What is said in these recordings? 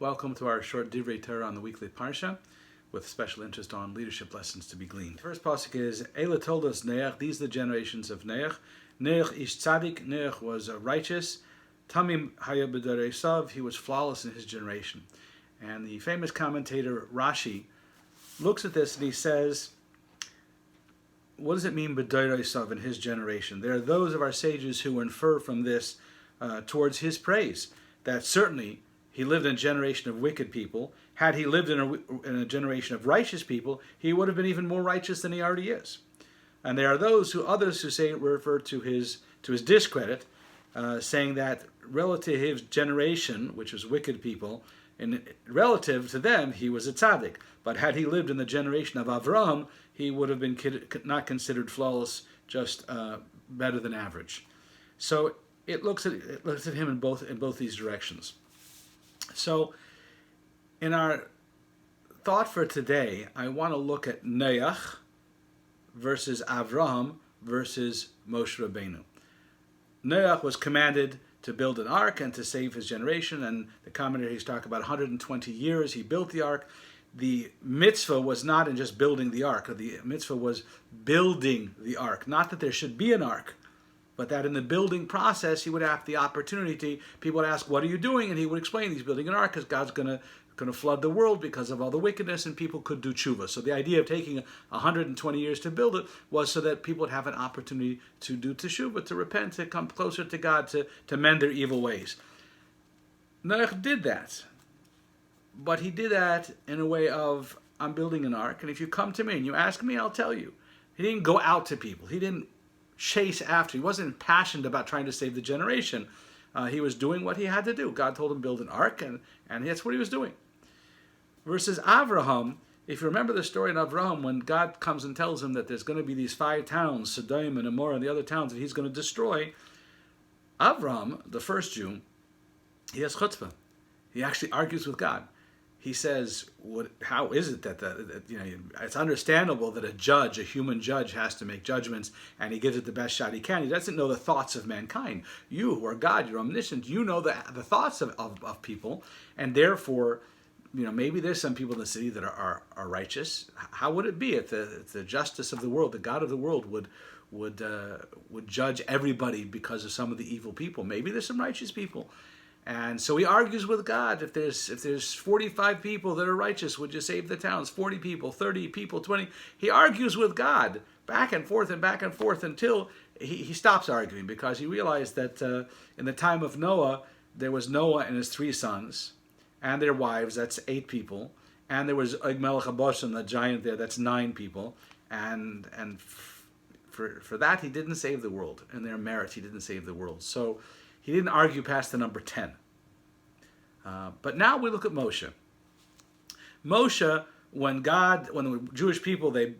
Welcome to our short Divrei Torah on the weekly Parsha, with special interest on leadership lessons to be gleaned. The first pasuk is, Eila told us Noach, these are the generations of Noach. Noach ish tzadik, Noach was righteous. Tamim haya b'darei sav, he was flawless in his generation. And the famous commentator Rashi looks at this and he says, what does it mean b'darei sav, in his generation? There are those of our sages who infer from this towards his praise, that certainly he lived in a generation of wicked people. Had he lived in a generation of righteous people, he would have been even more righteous than he already is. And there are others who say refer to his discredit, saying that relative to his generation, which was wicked people, and relative to them, he was a tzaddik. But had he lived in the generation of Avraham, he would have been not considered flawless, just better than average. So it looks at him in both these directions. So, in our thought for today, I want to look at Noach versus Avraham versus Moshe Rabbeinu. Noach was commanded to build an ark and to save his generation, and the commentaries talk about 120 years he built the ark. The mitzvah was not in just building the ark. The mitzvah was building the ark. Not that there should be an ark, but that in the building process, he would have the opportunity. People would ask, what are you doing? And he would explain, he's building an ark because God's going to flood the world because of all the wickedness, and people could do tshuva. So the idea of taking 120 years to build it was so that people would have an opportunity to do teshuva, to repent, to come closer to God, to mend their evil ways. Noach did that. But he did that in a way of, I'm building an ark, and if you come to me and you ask me, I'll tell you. He didn't go out to people. He didn't chase after. He wasn't impassioned about trying to save the generation. He was doing what he had to do. God told him to build an ark, and that's what he was doing. Versus Avraham, if you remember the story in Avraham, when God comes and tells him that there's going to be these 5 towns, Sodom and Gomorrah and the other towns that he's going to destroy, Avraham, the first Jew, he has chutzpah. He actually argues with God. He says, how is it that it's understandable that a human judge, has to make judgments, and he gives it the best shot he can. He doesn't know the thoughts of mankind. You, who are God, you're omniscient, you know the thoughts of people, and therefore, maybe there's some people in the city that are righteous. How would it be if the justice of the world, the God of the world, would judge everybody because of some of the evil people? Maybe there's some righteous people. And so he argues with God. If there's 45 people that are righteous, would you save the towns? 40 people, 30 people, 20. He argues with God back and forth until he stops arguing, because he realized that in the time of Noah, there was Noah and his 3 sons and their wives, that's 8 people. And there was Melech HaBoshem, the giant there, that's 9 people. And for that, he didn't save the world. In their merit, he didn't save the world. So he didn't argue past the number 10. But now we look at Moshe. Moshe, when the Jewish people, they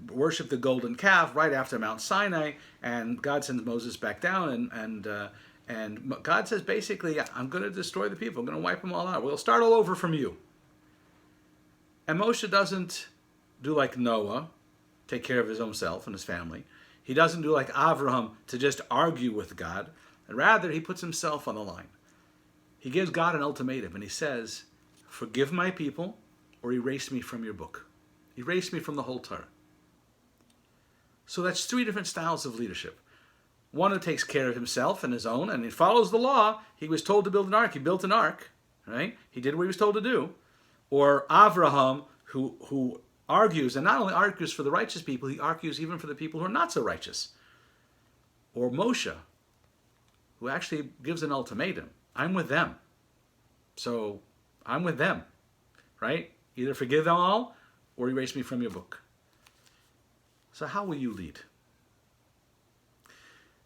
worship the golden calf right after Mount Sinai, and God sends Moses back down, and God says, basically, I'm going to destroy the people. I'm going to wipe them all out. We'll start all over from you. And Moshe doesn't do like Noah, take care of his own self and his family. He doesn't do like Avraham, to just argue with God. Rather, he puts himself on the line. He gives God an ultimatum, and he says, forgive my people or erase me from your book. Erase me from the whole Torah. So that's 3 different styles of leadership. One who takes care of himself and his own, and he follows the law. He was told to build an ark. He built an ark, right? He did what he was told to do. Or Avraham, who argues, and not only argues for the righteous people, he argues even for the people who are not so righteous. Or Moshe, who actually gives an ultimatum. I'm with them. So I'm with them, right? Either forgive them all or erase me from your book. So how will you lead?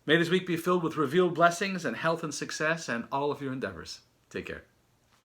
May this week be filled with revealed blessings and health and success and all of your endeavors. Take care.